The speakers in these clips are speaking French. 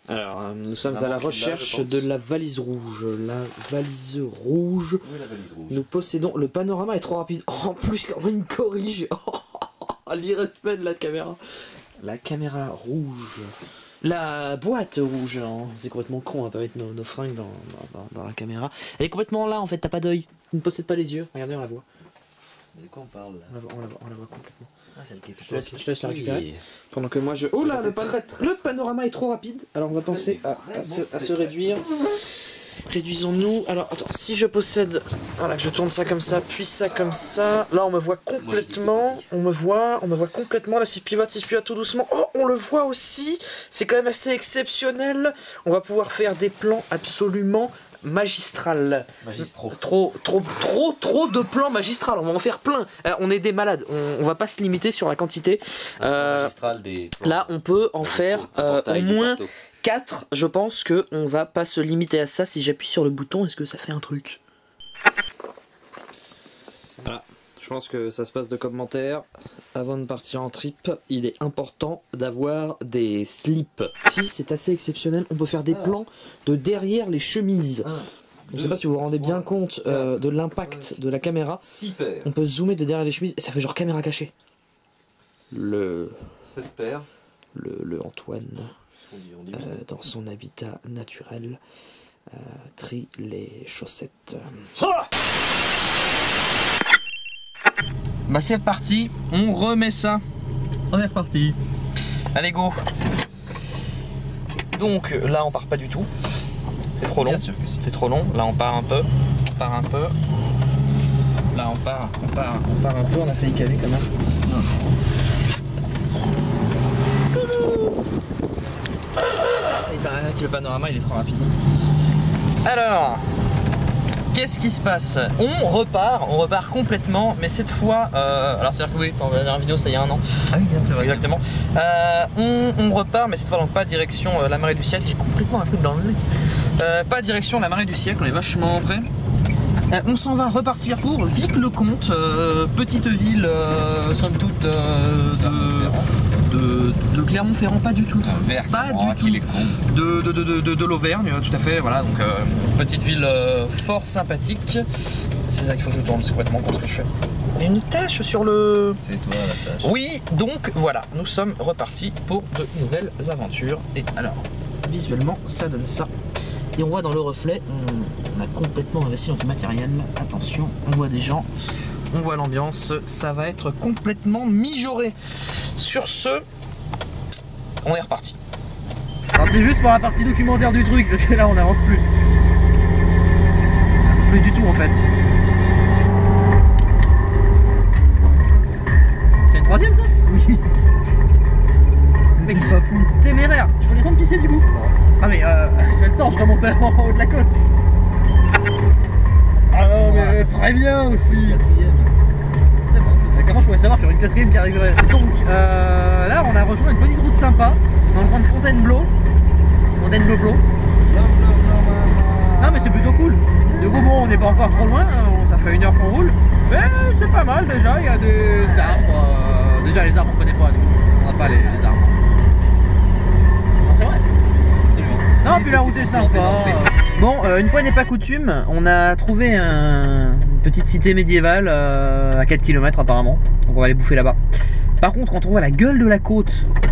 Alors, nous sommes à la recherche de la valise rouge. La valise rouge. Où est la valise rouge? Nous possédons. Le panorama est trop rapide. Oh, en plus, quand même, une corrige. L'irrespect de la caméra. La caméra rouge. La boîte rouge. Hein. C'est complètement con, on va pas mettre nos fringues dans la caméra. Elle est complètement là en fait, t'as pas d'œil. Tu ne possèdes pas les yeux. Regardez, on la voit. Mais de quoi on parle là? On la voit complètement. Ah, celle qui est Je te laisse la récupérer. Pendant que moi je. Oh là, le panorama est trop rapide. Alors on va penser à se réduire. Réduisons-nous. Alors attends, si je possède. Voilà, que je tourne ça comme ça, puis ça comme ça. Là on me voit complètement. On me voit complètement. Là si je pivote tout doucement. Oh, on le voit aussi. C'est quand même assez exceptionnel. On va pouvoir faire des plans absolument magistral. Magistraux. Trop de plans magistrales. On va en faire plein. On est des malades. On va pas se limiter sur la quantité. Magistral des plans. Là, on peut en faire au moins 4. Je pense que on va pas se limiter à ça. Si j'appuie sur le bouton, est-ce que ça fait un truc? Voilà. Je pense que ça se passe de commentaires. Avant de partir en trip, il est important d'avoir des slips. Si, c'est assez exceptionnel. On peut faire des plans de derrière les chemises. Je ne sais pas si vous vous rendez bien compte de l'impact de la caméra. 6 paires. On peut zoomer de derrière les chemises et ça fait genre caméra cachée. 7 paires. Le Antoine, dans son habitat naturel, trie les chaussettes. Bah c'est parti, on remet ça. On est reparti. Allez go. Donc là on part pas du tout. C'est trop long. Bien sûr que si. C'est trop long. Là on part un peu. On part un peu. Là on part un peu. On a failli caler quand même. Non. Il paraît que le panorama il est trop rapide. Alors, qu'est-ce qui se passe? On repart complètement, mais cette fois, alors c'est-à-dire que oui, dans la dernière vidéo c'était il y a un an. Ah oui, c'est vrai. Exactement. On repart, mais cette fois donc pas direction la marée du siècle. J'ai complètement un truc dans le nez. Pas direction la marée du siècle, on est vachement près. On s'en va repartir pour Vic-le-Comte, petite ville, somme toute, de Clermont-Ferrand, pas du tout. Pas du tout. De l'Auvergne, tout à fait. Voilà, donc petite ville fort sympathique. C'est ça qu'il faut que je tourne, c'est complètement con ce que je fais. Il y a une tache sur le... C'est toi la tache. Oui, donc voilà, nous sommes repartis pour de nouvelles aventures. Et alors, visuellement, ça donne ça. Et on voit dans le reflet, on a complètement investi dans du matériel. Attention, on voit des gens, on voit l'ambiance, ça va être complètement mijauré. Sur ce, on est reparti. Alors c'est juste pour la partie documentaire du truc, parce que là on n'avance plus. Plus du tout en fait. C'est une troisième ça? Oui. Mec, pas fou. Téméraire. Je peux descendre pisser du coup? Ah mais j'ai le temps, je remonte en haut de la côte. Ah non mais préviens aussi. C'est bon, c'est bon. Comment je pourrais savoir qu'il y aurait une quatrième qui arriverait? Donc là on a rejoint une petite route sympa dans le coin de Fontainebleau. Fontainebleau. Non mais c'est plutôt cool. Du coup bon on n'est pas encore trop loin, ça fait 1 heure qu'on roule. Mais c'est pas mal déjà, il y a des arbres. Déjà les arbres on connaît pas, on n'a pas les arbres. Non c'est vrai. Non, puis la route est sympa. Bon, une fois n'est pas coutume, on a trouvé une petite cité médiévale à 4 km apparemment. Donc on va aller bouffer là-bas. Par contre, quand on voit la gueule de la côte,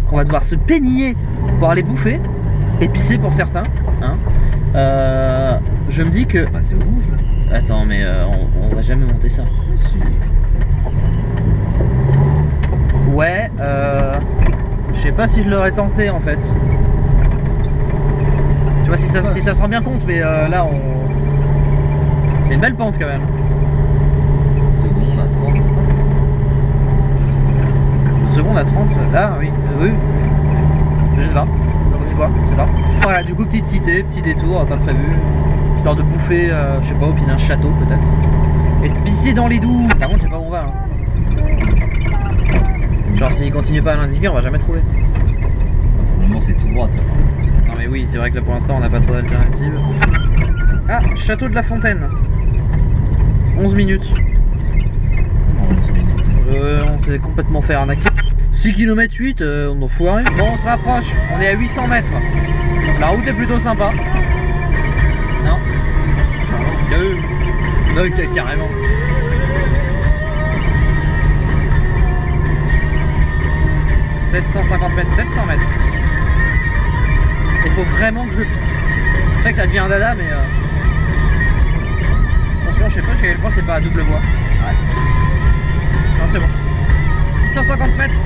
qu'on va devoir se peigner pour aller bouffer, épicer pour certains, hein, je me dis que... C'est rouge là. Attends, mais on va jamais monter ça. Ouais, je sais pas si je l'aurais tenté en fait. Tu vois si ça se rend bien compte, mais là on... C'est une belle pente quand même. Seconde à 30, c'est pas ça. Seconde à 30, ah oui, oui. Je sais pas. C'est quoi? Je sais pas. Voilà, du coup petite cité, petit détour, pas prévu. Histoire de bouffer, je sais pas, au pied d'un château peut-être. Et de pisser dans les douves. Par contre je sais pas où on va. Hein. Genre s'il continue pas à l'indiquer, on va jamais trouver. Pour le moment c'est tout droit de toute façon. Non mais oui, c'est vrai que là pour l'instant on n'a pas trop d'alternatives. Ah, château de la Fontaine. 11 minutes. 11 minutes. On s'est complètement fait arnaquer. 6 km 8, on en fout rien. Bon, on se rapproche, on est à 800 mètres. La route est plutôt sympa. Non? Ok, carrément. « 750 mètres, 700 mètres. Il faut vraiment que je pisse. Je sais que ça devient un dada, mais attention, je sais pas à quel point c'est pas à double voie. Ouais. Non, c'est bon. 650 mètres.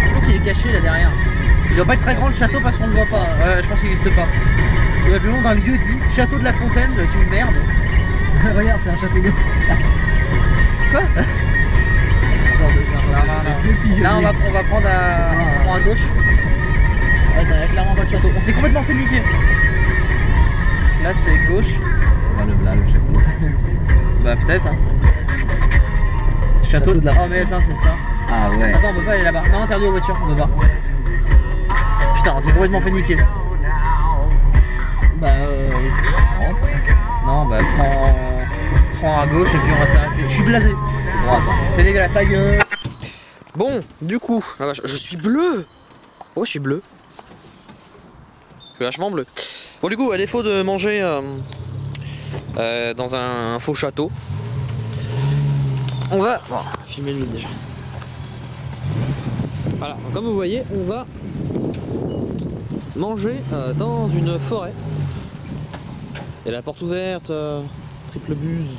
Je pense qu'il est caché là derrière. Il doit pas être très grand le château parce qu'on ne voit pas. Je pense qu'il n'existe pas. Il doit être le nom d'un lieu dit Château de la Fontaine, c'est une merde. Regarde, c'est un château d'eau. Quoi? Genre de. Là, on va prendre à gauche. Ouais, il y a clairement pas de château. On s'est complètement fait niquer. Là, c'est gauche. Le château. Bah, peut-être. Hein. Château de la. Oh, mais attends, c'est ça. Ah ouais. Attends, on peut pas aller là-bas. Non, interdit aux voitures, on peut pas. Putain, on s'est complètement fait niquer. Bah, Rentre. non, bah, prends à gauche et puis on va s'arrêter. Je suis blasé. C'est droite. C'est dégueulasse, ta gueule. Bon, du coup, je suis bleu. Oh, je suis bleu. Je suis vachement bleu. Bon, du coup, à défaut de manger dans un faux château, on va. Bon, filmer le vide déjà. Voilà, comme vous voyez, on va manger dans une forêt. Il y a la porte ouverte, triple buse.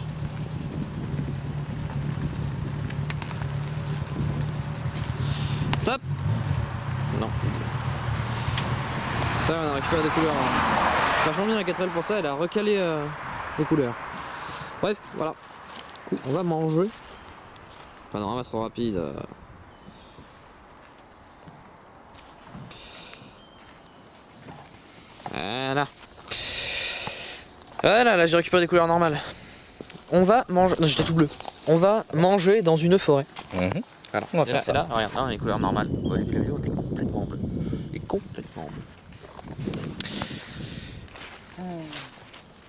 Stop. Non. Ça, on a récupéré des couleurs. Vachement bien la 4L pour ça, elle a recalé les couleurs. Bref, voilà. On va manger. Panorama trop rapide. Voilà. Voilà, là j'ai récupéré des couleurs normales. On va manger. Non, j'étais tout bleu. On va manger dans une forêt. Voilà. On va faire ça. Là, regarde, là, les couleurs normales. Vous voyez que la vidéo est complètement bleue. Elle est complètement bleue.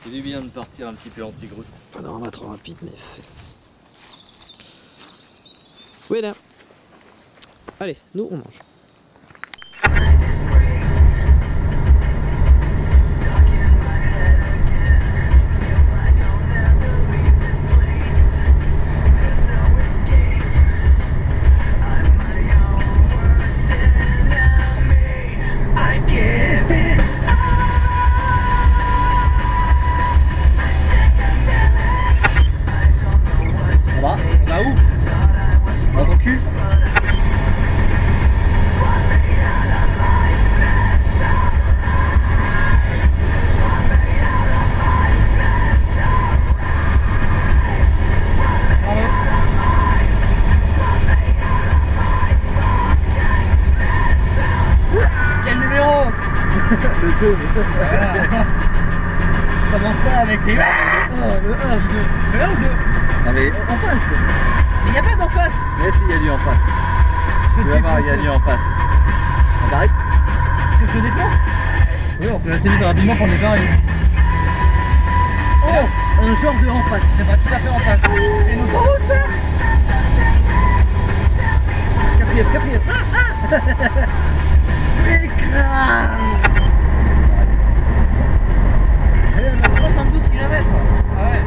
C'est du bien de partir un petit peu anti-groute. Panorama trop rapide, mes fesses. Oui, là. Allez, nous on mange. Là où? Dans ton cul? Quel numéro? Le 2. Commence pas avec des... Le 1, le 2. Le 1 ou 2? Non mais en face. Mais y a pas d'en face. Mais si, il y a du en face. Tu vas voir, il y a du en face. On t'arrête? Que je te défonce? Oui, on peut essayer de faire rapidement pour le départ. Oh, un genre de en face. C'est pas tout à fait en face. C'est une autoroute ça? Quatrième. Écrase. Allez, on a 72 km. Ah ouais.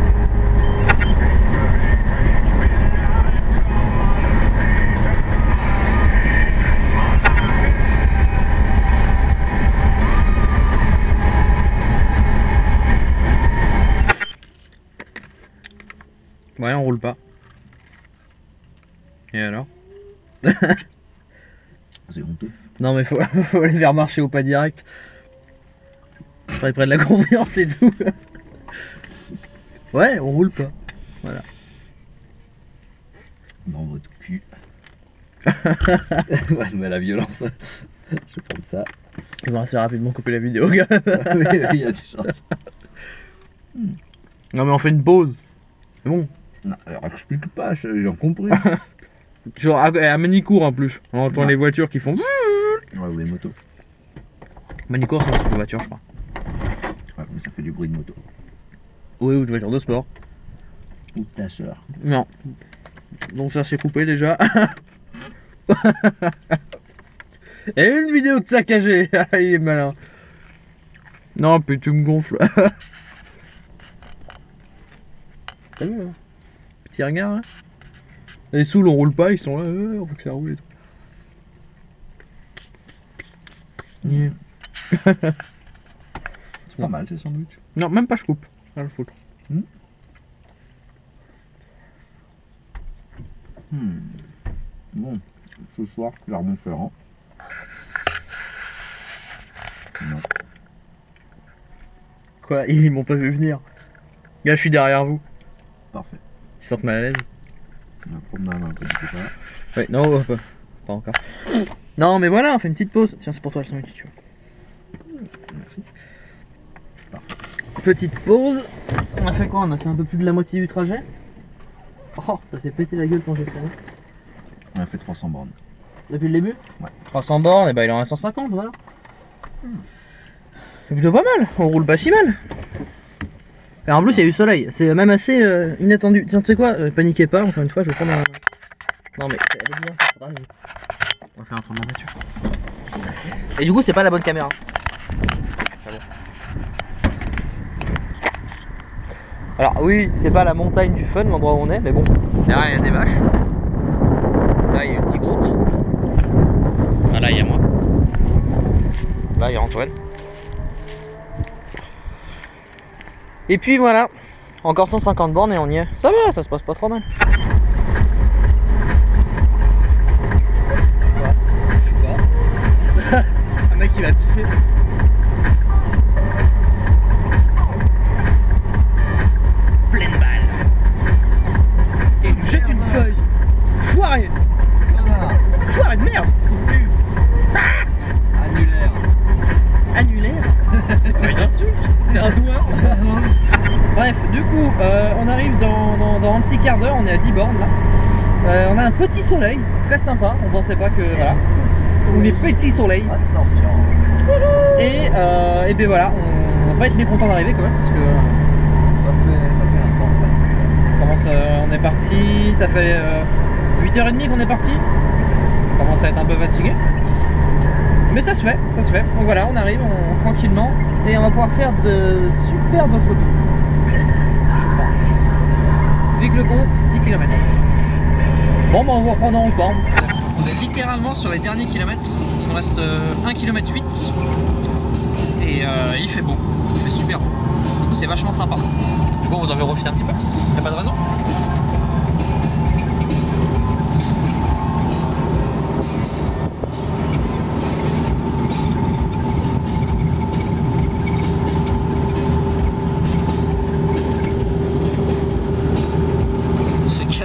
Ouais, on roule pas. Et alors? C'est honteux. Non mais faut aller vers marcher au pas direct. Après près de la confiance et tout. Ouais, on roule pas. Voilà. Dans votre cul. Ouais, mais la violence. Je vais prendre ça. On va assez rapidement couper la vidéo quand même. Oui, il y a des chances. Non mais on fait une pause. C'est bon. Non, alors explique pas, j'ai compris. Genre à Manicourt en plus. On entend les voitures qui font. Ouais, ou les motos. Manicourt c'est un type de voiture je crois. Ouais, mais ça fait du bruit de moto. Oui, ou de voiture de sport. Ou de ta soeur. Non. Donc ça s'est coupé déjà. Et une vidéo de saccagé. Il est malin. Non, puis tu me gonfles. T'as vu hein? Petit regard là. Les sous on roule pas, ils sont là, on veut que ça roule et tout. Yeah. C'est pas mal ces sandwichs. Non, même pas je coupe. Rien le foutre. Bon, ce soir, Clermont-Ferrand. Non. Quoi, ils m'ont pas vu venir. Là, je suis derrière vous. Parfait. Ils se sentent mal à l'aise. La promenade un peu du coup pas. Ouais, non, pas encore. Non, mais voilà, on fait une petite pause. Tiens, c'est pour toi le sandwich, tu vois. Merci. Petite pause. On a fait quoi? On a fait un peu plus de la moitié du trajet. Oh, ça s'est pété la gueule quand j'ai fait. On a fait 300 bornes. Depuis le début? Ouais. 300 bornes, et bah il en reste 150, voilà. C'est plutôt pas mal, on roule pas si mal. Et en plus, il y a eu soleil, c'est même assez inattendu. Tiens, tu sais quoi, paniquez pas, encore une fois, je vais prendre un. Non, mais elle est bien cette phrase. On va faire un tour de la voiture. Et du coup, c'est pas la bonne caméra. Alors, oui, c'est pas la montagne du fun, l'endroit où on est, mais bon, derrière il y a des vaches. Là, il y a une petite grotte. Ah, là, il y a moi. Là, il y a Antoine. Et puis voilà, encore 150 bornes et on y est. Ça va, ça se passe pas trop mal. Un mec qui va pisser. Pleine balle. Et il jette une feuille. Foiré. Foiré de merde. Annulaire. Annulaire. C'est pas une insulte, c'est un doigt. Bref, du coup, on arrive dans un petit quart d'heure, on est à 10 bornes là. On a un petit soleil, très sympa, on pensait pas que. Voilà. Ou les petits soleils. Attention. Et ben voilà, on va pas être mécontent d'arriver quand même parce que. Ça fait un temps. On est parti, ça fait 8h30 qu'on est parti. On commence à être un peu fatigué. Mais ça se fait, ça se fait. Donc voilà, on arrive tranquillement et on va pouvoir faire de superbes photos. Je pense. Vic le compte, 10 km. Bon, bah on va reprendre en 11 bornes. On est littéralement sur les derniers kilomètres. Il nous reste 1 km 8 et il fait beau, il fait super beau. Du coup, c'est vachement sympa. Du coup, vous en avez profité un petit peu. Y'a pas de raison.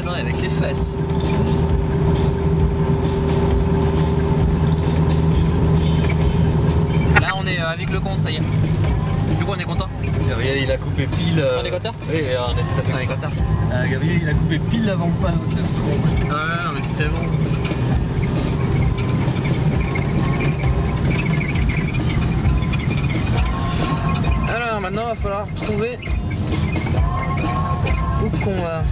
Avec les fesses. Là on est avec le compte, ça y est. Du coup on est content. Gabriel il a coupé pile. On est content. Oui, on est tout à fait content. Gabriel il a coupé pile avant le panneau, c'est bon. Ouais, non mais c'est bon. Alors maintenant il va falloir trouver où qu'on va.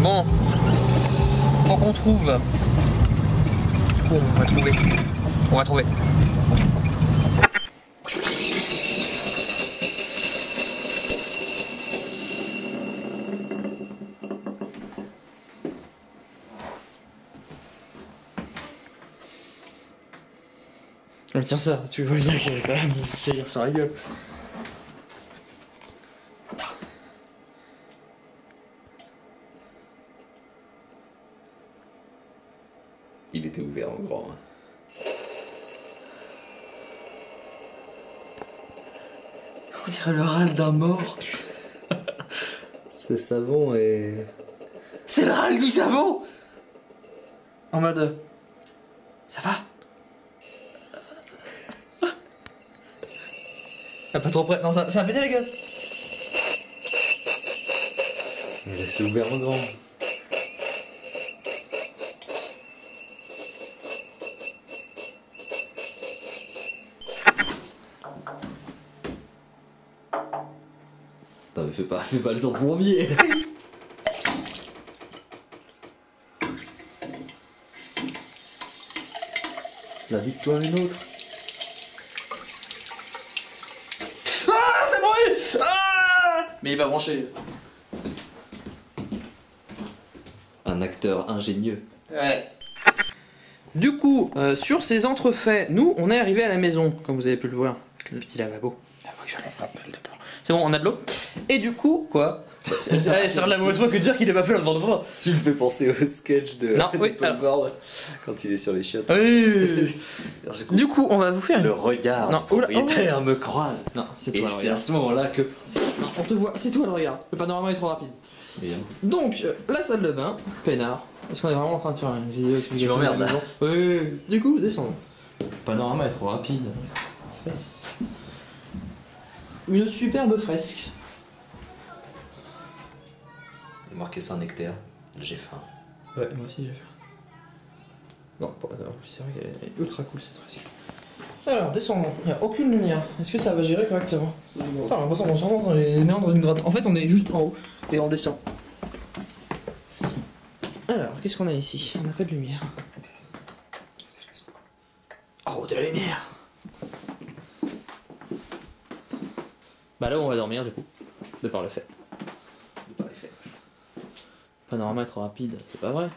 Bon, faut qu'on trouve. Bon, on va trouver. On va trouver. Ah, tiens ça, tu vois bien que ça va me tirer sur la gueule. Il était ouvert en grand. On dirait le râle d'un mort. Ce savon est... C'est le râle du savon. En mode... Ça va? Ah, pas trop près. Non, ça a pété la gueule. Il est ouvert en grand. fais pas le temps plombier. La victoire est nôtre. Ah, c'est brûlé. Ah, mais il va brancher. Un acteur ingénieux. Ouais. Du coup, sur ces entrefaits, nous, on est arrivé à la maison, comme vous avez pu le voir. Le petit lavabo. C'est bon, on a de l'eau. Et du coup, quoi? C'est de la mauvaise foi que de dire qu'il est pas fait dans le bras. Tu me fais penser au sketch de Non, oui, Paul Bord, quand il est sur les chiottes. Oui. Alors, j'ai compris. Du coup, on va vous faire Le regard Non, du propriétaire me croise. Non, c'est Et toi le c'est à regard. ce moment-là que... Non, on te voit, c'est toi le regard. Le panorama est trop rapide. Bien. Donc, la salle de bain, peinard. Est-ce qu'on est vraiment en train de faire une vidéo explication Tu m'emmerdes, de la maison? Oui. Du coup, descendons. Le panorama est trop rapide. Fesses. Une superbe fresque. Il est marqué Saint-Nectaire. J'ai faim. Ouais, moi aussi j'ai fait. Bon, en plus c'est vrai qu'elle est ultra cool cette fresque. Alors, descendons. Il n'y a aucune lumière. Est-ce que ça va gérer correctement? Enfin, j'ai l'impression qu'on s'enfonce dans les méandres d'une grotte. En fait, on est juste en haut et on descend. Alors, qu'est-ce qu'on a ici? On n'a pas de lumière. Oh, de la lumière! Bah là où on va dormir du coup, de par le fait. De par les faits. Panorama est trop rapide, c'est pas vrai?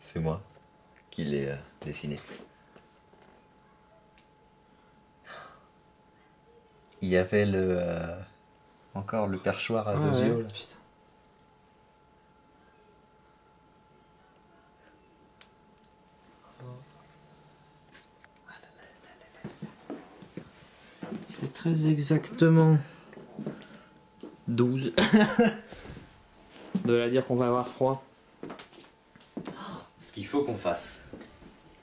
C'est moi qui l'ai dessiné. Il y avait encore le perchoir à Zozio. ouais. Là. Putain. Il fait très exactement 12. De la dire qu'on va avoir froid. Ce qu'il faut qu'on fasse.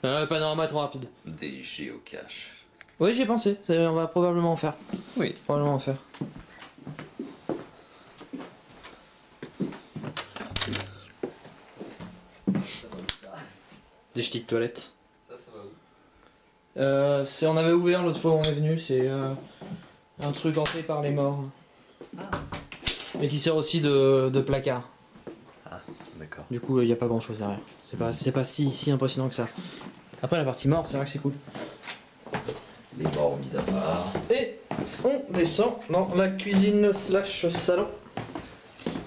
Le panorama est trop rapide. Des géocaches. Oui, j'y ai pensé. On va probablement en faire. Oui. Probablement en faire. Des ch'tis de toilette. Ça va où? On avait ouvert l'autre fois où on est venu. C'est un truc hanté par les morts. Mais qui sert aussi de placard. Ah, d'accord. Du coup, il n'y a pas grand chose derrière. C'est pas si impressionnant que ça. Après, la partie mort, c'est vrai que c'est cool. Les morts mis à part. Et on descend dans la cuisine slash salon.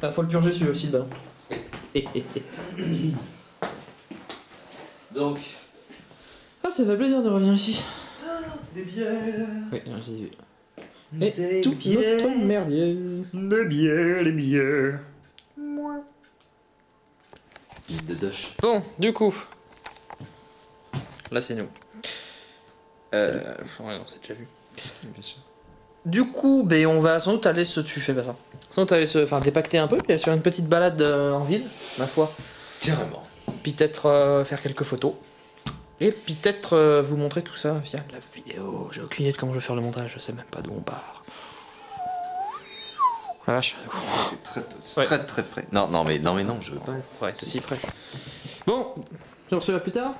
Ah, faut le purger celui aussi de ballon. Donc, Ah, ça fait plaisir de revenir ici. des bières. Oui, j'ai vu. Et tout notre merdier. Les bières. Guide de douche. Bon, du coup. Là, c'est nous. Ouais, non, c'est déjà vu. Bien sûr. Du coup, ben, on va sans doute aller se... Tu fais pas ça. Sans doute aller se... Enfin, dépacter un peu, puis aller sur une petite balade en ville, ma foi. Carrément. Puis peut-être faire quelques photos. Et puis peut-être vous montrer tout ça via la vidéo. J'ai aucune idée de comment je vais faire le montage, je sais même pas d'où on part. La vache. Très près. Non, mais non, je veux pas. Faudrait être aussi près. Bon, sur ce, à plus tard.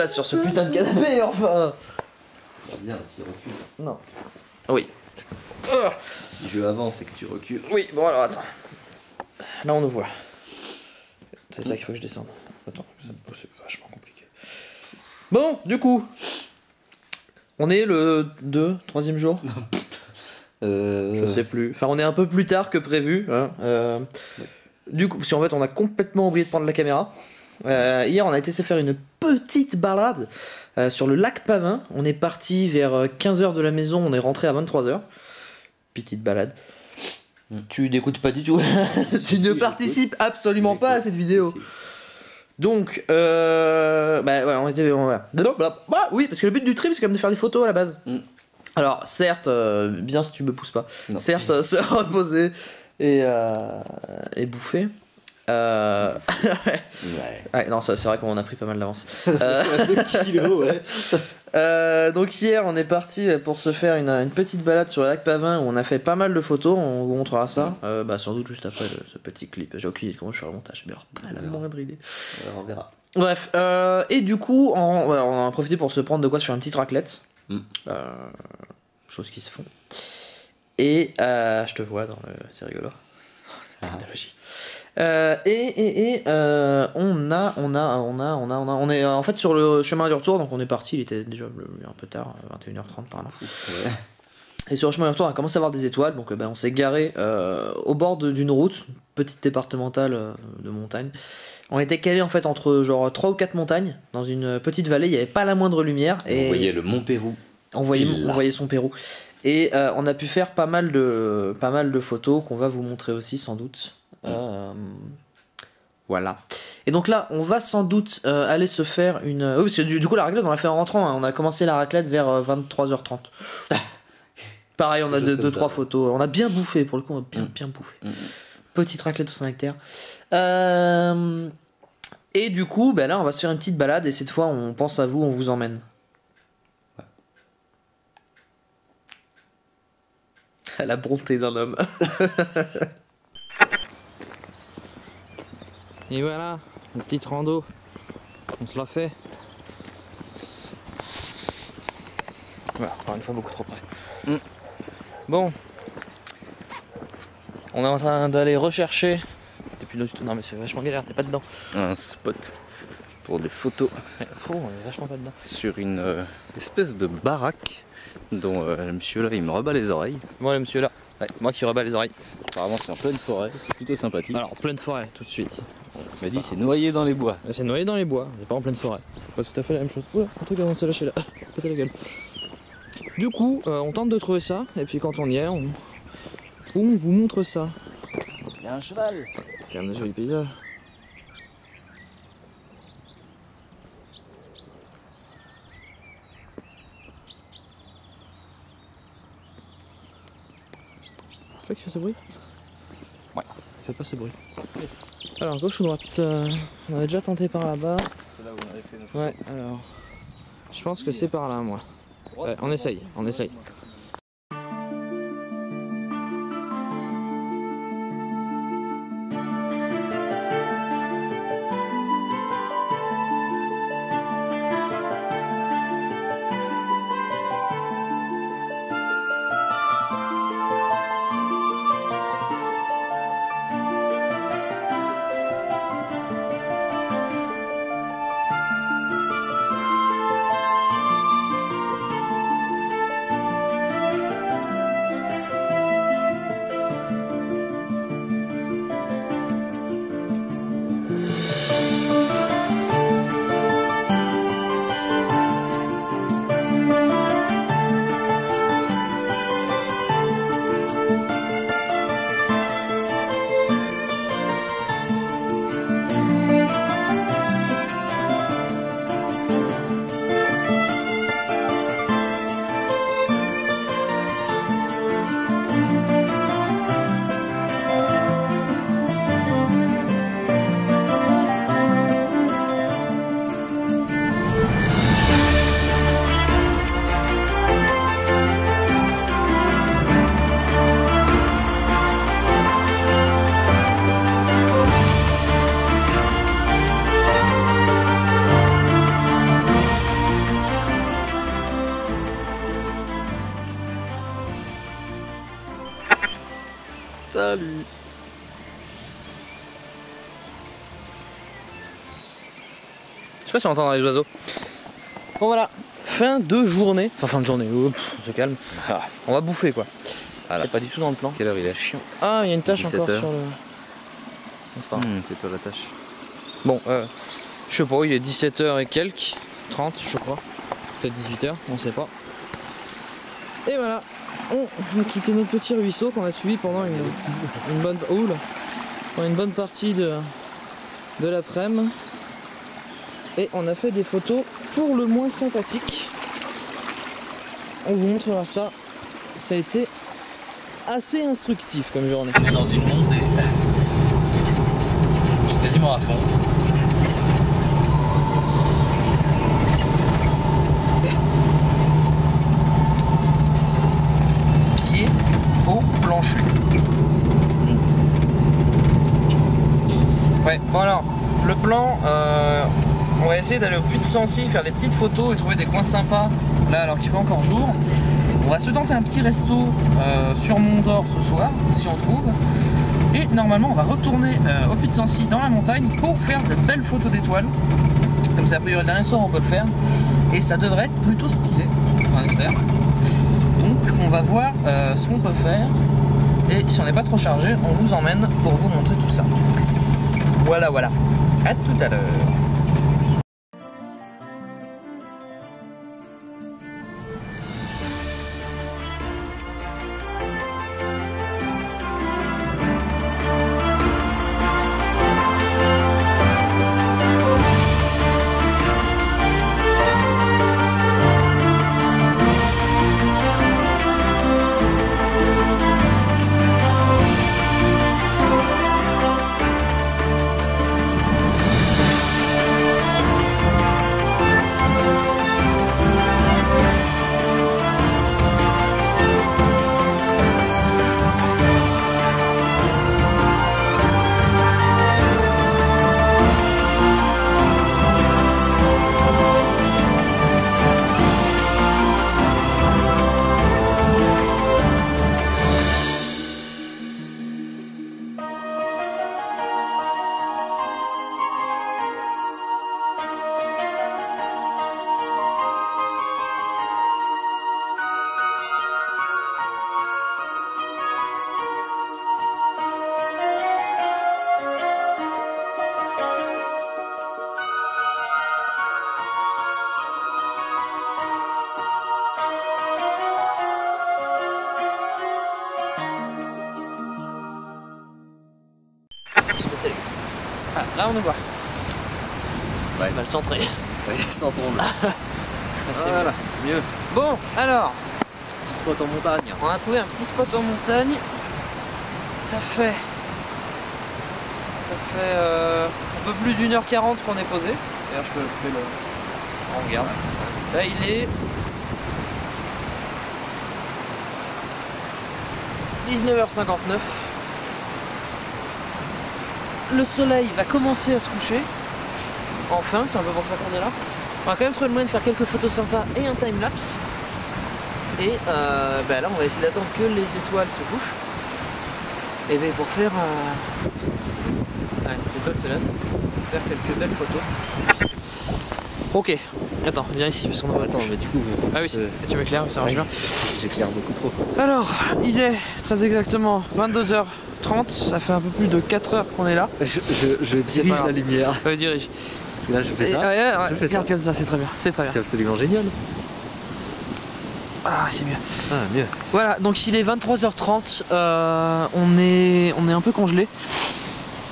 place sur ce putain de canapé, enfin. Bien, s'il recule. Non. Oui. Si je avance et que tu recules. Oui, bon alors attends. Là on nous voit. C'est ça qu'il faut que je descende. Attends, c'est vachement compliqué. Bon, du coup. On est le 3e jour. Je sais plus. Enfin, on est un peu plus tard que prévu. Hein. Du coup, si en fait on a complètement oublié de prendre la caméra. Hier, on a été se faire une petite balade sur le lac Pavin. On est parti vers 15h de la maison, on est rentré à 23h. Petite balade. Tu n'écoutes pas du tout. Tu ne participes absolument pas à cette vidéo. Donc, bah voilà, on était. Bah, oui, parce que le but du trip, c'est quand même de faire des photos à la base. Alors, certes, bien si tu me pousses pas. Non. Certes, se reposer et bouffer. Ouais. Ouais, non, c'est vrai qu'on a pris pas mal d'avance. 2 kilos, ouais. Donc hier, on est parti pour se faire une petite balade sur le lac Pavin où on a fait pas mal de photos. On vous montrera ça. Bah, sans doute juste après ce petit clip. J'ai aucune idée de comment je fais le montage. Mais alors, la moindre idée. On verra. Bref, et du coup, on a profité pour se prendre de quoi sur une petite raclette. Choses qui se font. Et je te vois dans le. C'est rigolo. Technologie. On est en fait sur le chemin du retour, donc on est parti, il était déjà un peu tard, 21h30 par là. Ouais. Et sur le chemin du retour, on a commencé à voir des étoiles, donc on s'est garé au bord d'une route, petite départementale de montagne. On était calé en fait entre genre 3 ou 4 montagnes, dans une petite vallée, il n'y avait pas la moindre lumière. Et on voyait le mont Pérou. On voyait son Pérou. Et on a pu faire pas mal de photos qu'on va vous montrer aussi sans doute. Voilà. Et donc là, on va sans doute aller se faire une. Oui, parce que du coup, la raclette, on l'a fait en rentrant. Hein. On a commencé la raclette vers 23h30. Pareil, on a 2-3 photos. On a bien bouffé, pour le coup, on a bien bouffé. Petite raclette au Saint-Nectaire. Et du coup, bah là, on va se faire une petite balade. Et cette fois, on pense à vous, on vous emmène. La bonté d'un homme. Et voilà, une petite rando. On se l'a fait. Voilà, encore une fois beaucoup trop près. Bon. On est en train d'aller rechercher. Non mais c'est vachement galère, t'es pas dedans. Un spot pour des photos. On est vachement pas dedans. Sur une espèce de baraque dont le monsieur là il me rebat les oreilles. Moi le monsieur là, ouais, moi qui rebats les oreilles. Apparemment c'est en pleine forêt, c'est plutôt sympathique. Alors pleine forêt tout de suite. Il m'a dit c'est noyé dans les bois. C'est noyé dans les bois, c'est pas en pleine forêt. Pas tout à fait la même chose. Oula, un truc avant de se lâcher là. Péter la gueule. Du coup, on tente de trouver ça, et puis quand on y est, on vous montre ça. Il y a un cheval. Regarde le joli paysage. C'est toi qui fais ce bruit? Ouais, fais pas ce bruit. Alors, gauche ou droite? On avait déjà tenté par là-bas. C'est là où on avait fait nos photos. Ouais, alors. Je pense que c'est par là, moi. Ouais, on essaye. Salut. Je sais pas si on entend les oiseaux. Bon voilà, fin de journée. Enfin fin de journée, on se calme. Ah. On va bouffer quoi. Voilà. C'est pas du tout dans le plan. Quelle heure il est chiant. Ah, il y a une tâche 17 encore heures. sur le... C'est pas grave. C'est toi la tâche. Bon, je sais pas, il est 17h et quelques, 30 je crois. Peut-être 18h, on sait pas. Et voilà, on a quitté notre petit ruisseau qu'on a suivi pendant une bonne... Oula, pendant une bonne partie de l'après-midi. Et on a fait des photos pour le moins sympathiques. On vous montrera ça. Ça a été assez instructif comme journée. On est dans une montée. Je suis quasiment à fond. Pied au plancher. Ouais, bon alors, le plan, on va essayer d'aller au puits de Sancy, faire des petites photos et trouver des coins sympas, là alors qu'il fait encore jour. On va se tenter un petit resto sur Mont d'Or ce soir, si on trouve. Et normalement, on va retourner au puits de Sancy dans la montagne pour faire de belles photos d'étoiles. Comme ça, a priori, le dernier soir, on peut le faire. Et ça devrait être plutôt stylé, on espère. Donc, on va voir ce qu'on peut faire. Et si on n'est pas trop chargé, on vous emmène pour vous montrer tout ça. Voilà, voilà. À tout à l'heure. Ah, là on est voir. Ouais. C'est mal centré. Sans tombe. C'est Voilà, mieux. bon, alors, Petit spot en montagne. on a trouvé un petit spot en montagne. Ça fait un peu plus d'1h40 qu'on est posé. D'ailleurs, je peux couper le. On regarde. Là, il est 19h59. Le soleil va commencer à se coucher. Enfin, c'est un peu pour ça qu'on est là. On va quand même trouver le moyen de faire quelques photos sympas et un time-lapse. Et là, on va essayer d'attendre que les étoiles se couchent. Et bien pour faire... Ouais, l'étoile se lève. Pour faire quelques belles photos. Ok, attends, viens ici parce qu'on va Attends, mais du coup... Ah oui, tu m'éclaires, ça marche bien. J'éclaire beaucoup trop. Alors, il est très exactement 22h30, ça fait un peu plus de 4 heures qu'on est là. Je dirige pas grave. la lumière. Dirige. Parce que là, je fais ça. Ouais, je fais regarde ça. comme ça, c'est très bien. C'est très bien. C'est absolument génial. Ah, c'est mieux. Ah, mieux. Voilà, donc il est 23h30, on est un peu congelé.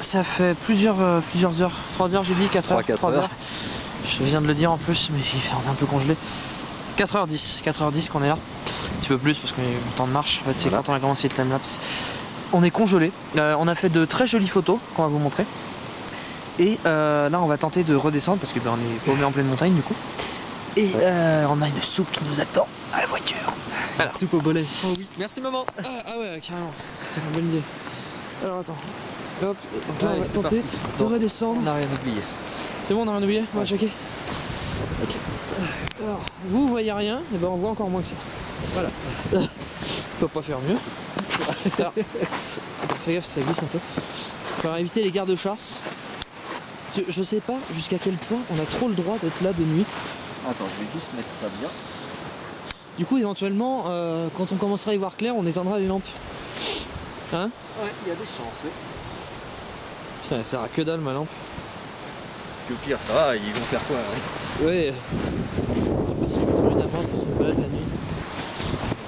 Ça fait plusieurs heures, 3 heures j'ai dit, 4 heures, 4 3 heures. heures. Je viens de le dire en plus, mais on est un peu congelé. 4h10 qu'on est là. Un petit peu plus parce qu'on a eu le temps de marche. En fait, c'est Voilà. quand on a commencé le timelapse. On est congelé. On a fait de très jolies photos qu'on va vous montrer. Et là, on va tenter de redescendre parce que on est paumé en pleine montagne du coup. Et on a une soupe qui nous attend à la voiture. Voilà. Soupe au bolet. Oh oui. Merci maman. Ah ouais, carrément. Bonne idée. Alors attends. Hop, donc là Ouais, on va c'est tenter parti. de Bon. redescendre. On n'a rien oublié. C'est bon, on a rien oublié? On va checker. Ok. Alors, vous voyez rien, et ben on voit encore moins que ça. Voilà. On peut pas faire mieux. Alors, fais gaffe, ça glisse un peu. Faut éviter les gares de chasse. Je sais pas jusqu'à quel point on a trop le droit d'être là de nuit. Attends, je vais juste mettre ça bien. Du coup, éventuellement, quand on commencera à y voir clair, on éteindra les lampes. Hein? Ouais, il y a des chances, oui. Putain, elle sert à que dalle ma lampe. Puis au pire, ça va, ils vont faire quoi hein? Ouais. Je sais pas si on une amende parce qu'on se balade la nuit.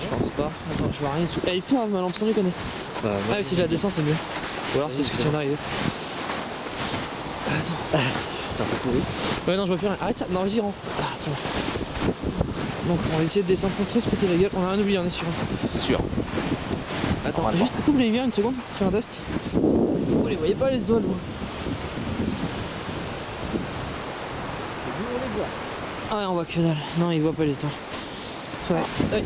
Je pense pas. Attends, je vois rien du tout. Elle est pourrave ma lampe, sans déconner. Bah, Ah oui, si je la descends, c'est mieux. Ou alors c'est parce que c'est en arrivé. Attends. c'est un peu pourri. Ouais, non, je vois plus rien. Arrête ça. Non, vas-y, rentre. Ah, très bien. Donc, on va essayer de descendre sans trop se péter la gueule. On a rien oublié, on est sûr. Sûr. Attends, Normalement. juste coupe les lumières une seconde. Fais un test. Vous les voyez pas les étoiles, vous? Ah ouais, on voit que dalle. Non, il voit pas les étoiles. Ouais. Ouais.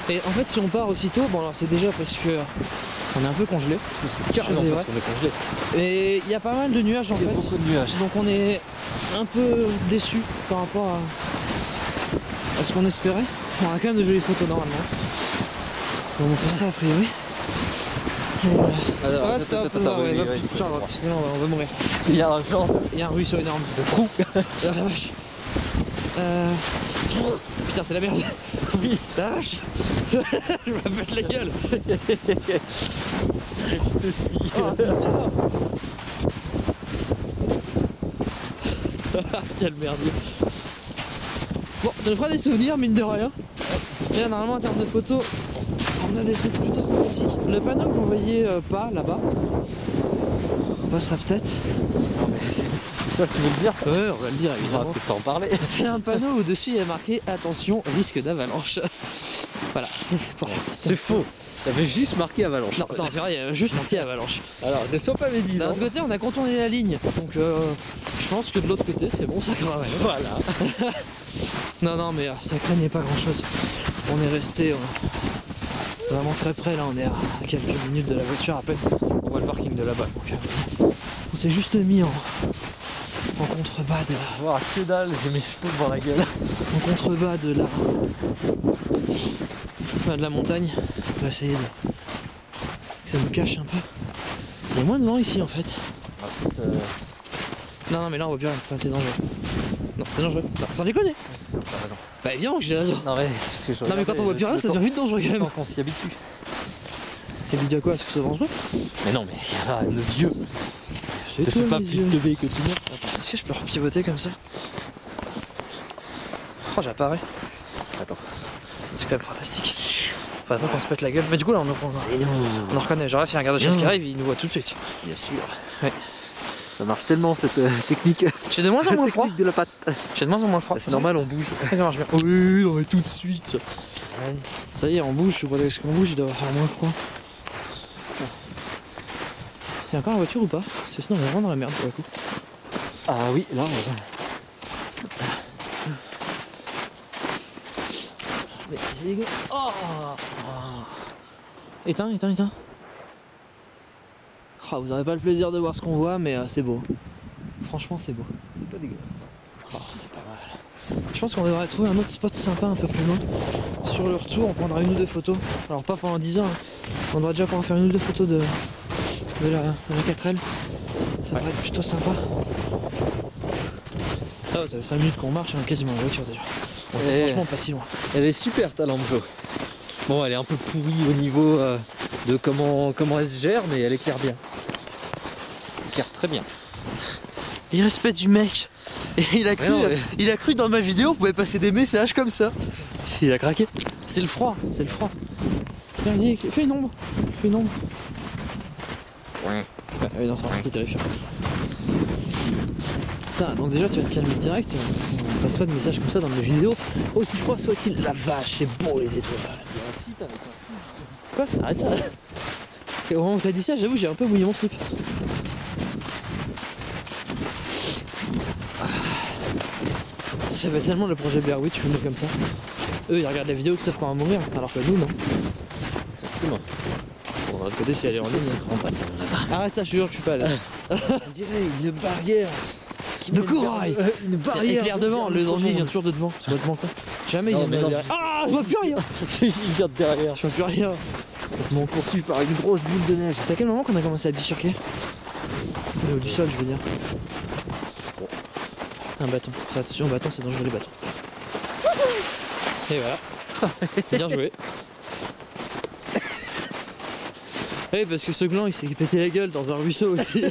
Et en fait, si on part aussitôt, bon alors c'est déjà parce que on est un peu congelé. C'est carrément Chose est parce qu'on est congelé. Et il y a pas mal de nuages en Il y a fait. beaucoup de nuages. Donc on est un peu déçus par rapport à ce qu'on espérait. On a quand même de jolies photos normalement. On va montrer ça a priori. Alors, Ah, attends, top, attends, non, ouais, oui, va oui, plus sur la droite, sinon on va mourir. Il y a un genre Il y a un ruisseau énorme. de trou. Ah la vache. Putain, c'est la merde. Oui. La vache. Je me pète la gueule. Je te suis. Oh, putain. Quel merdier. Bon, ça nous fera des souvenirs, mine de rien. Et là, normalement, en termes de photos, on a des trucs plutôt sympathiques. Le panneau que vous voyez pas là-bas, on passera peut-être. Non, mais c'est ça que tu veux me dire ça? Ouais, on va le dire On va évidemment. peut-être pas en parler. C'est un panneau où dessus il y a marqué attention, risque d'avalanche. Voilà. Bon, C'est faux. T'avais juste marqué avalanche. non, c'est vrai, il y a juste marqué avalanche. Alors, ne sois pas médisant. D'un autre côté, on a contourné la ligne. Donc, je pense que de l'autre côté, c'est bon, ça craint rien. Voilà. Non, mais ça craignait pas grand chose. On est resté vraiment très près. Là, on est à quelques minutes de la voiture à peine. On voit le parking de là-bas. Donc, on s'est juste mis en contrebas de la. Voir que dalle, j'ai mes cheveux devant la gueule. En contrebas de la montagne. On va essayer que ça nous cache un peu. Il y a moins de vent ici en fait. Non, mais là on voit plus rien. Enfin, c'est dangereux. Non, c'est dangereux. Non, sans déconner. T'as raison. Bah évidemment que j'ai raison. Non, mais c'est ce que je Non, mais quand on voit plus rien, ça devient vite dangereux quand même. Tant qu'on s'y habitue. C'est vidéo à quoi? Est-ce que c'est dangereux? Mais non, mais il y a nos yeux. C'est Te fais pas plus teubé que tu veux. Est-ce que je peux pivoter comme ça? Oh, j'apparais. Attends. C'est quand même fantastique. Faudrait pas qu'on se pète la gueule. Mais du coup là on nous. en reconnaît. Genre là, s'il y a un garde-chasse qui arrive, il nous voit tout de suite. Bien sûr. Ouais. Ça marche tellement cette technique. J'ai de moins en moins froid. Technique de la patte. J'ai de moins en moins froid. C'est normal, on bouge. Ça marche bien. Oui, non mais tout de suite. Ça y est, on bouge. Je sais pas est-ce qu'on bouge, il doit faire moins froid. Il y a encore la voiture ou pas? Parce que sinon on est vraiment dans la merde pour le coup. Ah oui, là on va. Mais c'est dégueu. Oh, Éteins. Oh, vous aurez pas le plaisir de voir ce qu'on voit, mais c'est beau. Franchement, c'est beau. C'est pas dégueulasse. Oh, c'est pas mal. Je pense qu'on devrait trouver un autre spot sympa un peu plus loin. Sur le retour, on prendra une ou deux photos. Alors pas pendant 10 ans, hein. On devrait déjà pouvoir faire une ou deux photos de la 4L. Ça devrait être plutôt sympa. Ah ouais, ça fait 5 minutes qu'on marche, on est quasiment en voiture déjà. On est franchement pas si loin. Elle est super ta lampe Jo. Bon, elle est un peu pourrie au niveau de comment elle se gère, mais elle éclaire bien. Elle éclaire très bien. Irrespect du mec. Et il a cru dans ma vidéo, on pouvait passer des messages comme ça. Il a craqué. C'est le froid. Tiens, vas-y, fais une ombre. Ouais, non, c'est terrifiant. Putain, donc déjà tu vas te calmer direct, on passe pas de messages comme ça dans mes vidéos, aussi froid soit-il. La vache, c'est beau les étoiles. Il y a un type avec un... Quoi? Arrête ça. Et au moment où t'as dit ça, j'avoue, j'ai un peu mouillé mon slip. Ça fait tellement le projet Blair Witch filmé comme ça. Eux ils regardent la vidéo qu'ils savent qu'on va mourir, alors que nous non. Exactement. Bon, de l'autre côté, si elle est en ligne. C'est grand pas là-bas. Arrête ça, je te jure, je suis pas là. On dirait une barrière. De corail. Une barrière. Éclair devant, le danger il vient toujours de devant, c'est complètement con. Jamais il Non, vient mais de non, derrière. Ah, je vois plus rien. Il vient de derrière. Je vois plus rien. quasiment poursuivi par une grosse boule de neige. C'est à quel moment qu'on a commencé à bifurquer? Au niveau du sol, je veux dire. Un bâton. Fais attention au bâton, c'est dangereux les bâtons. Et voilà. Bien joué. Oui, parce que ce gland il s'est pété la gueule dans un ruisseau aussi.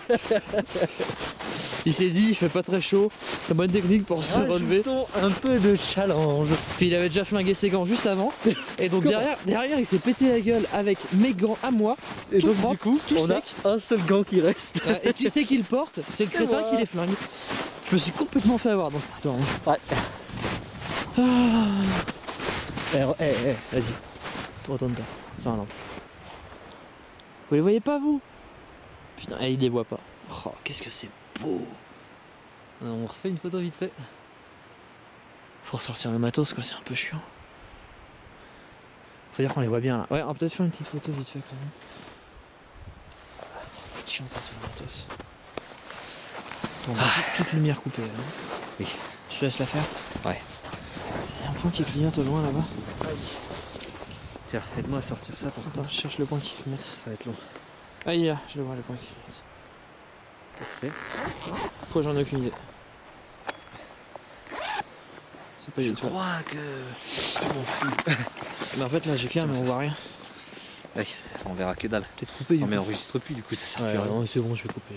Il s'est dit, il fait pas très chaud, la bonne technique pour se relever. Un peu de challenge. Puis il avait déjà flingué ses gants juste avant. Et donc derrière il s'est pété la gueule avec mes gants à moi. Et tout donc propre, du coup, tout on sec. a un seul gant qui reste. Et qui c'est qui le porte? C'est le crétin qui les flingue. Je me suis complètement fait avoir dans cette histoire. Hein. Ouais. Vas-y, retourne-toi, sans un lampe. Vous les voyez pas vous? Putain, il les voit pas. Oh, qu'est-ce que c'est beau. On refait une photo vite fait. Faut ressortir le matos quoi, c'est un peu chiant. Faut dire qu'on les voit bien là. Ouais, on va peut-être faire une petite photo vite fait quand même. Ça va être chiant ça sur le matos. Bon, bah, toute lumière coupée là. Oui. Je te laisse la faire. Ouais. Il y a un point qui clignote au loin là-bas. Tiens, aide-moi à sortir ça par contre. Attends, je cherche le point qui clignote. Ça va être long. Ah il est là, je le vois le point qui clignote. Qu'est-ce que c'est? Pourquoi j'en ai aucune idée. C'est pas Je du tout. crois que je m'en fous. Mais en fait là j'éclaire mais on voit rien. Ouais, on verra que dalle. Peut-être coupé du Non coup. mais enregistre plus du coup ça sert Ouais, plus à rien. non, c'est bon, je vais couper.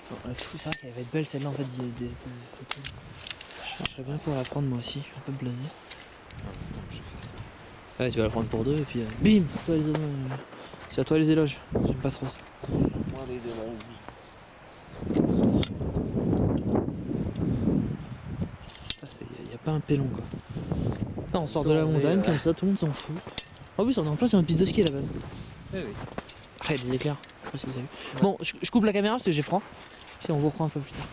Bon, c'est vrai qu'elle va être belle celle-là en fait. Je chercherais bien pour la prendre moi aussi, je suis un peu blasé. Attends, je vais faire ça. Ouais, tu vas la prendre pour deux et puis bim, toi les éloges. C'est à toi les éloges, j'aime pas trop ça. Moi les éloges. Il y a pas un pélon quoi. Non, on sort de la montagne comme ça, tout le monde s'en fout. En plus on est en plein sur une piste de ski là-bas. Eh oui. Ah, il y a des éclairs, je sais pas si vous avez vu. Bon, je coupe la caméra parce que j'ai froid. Puis on vous reprend un peu plus tard.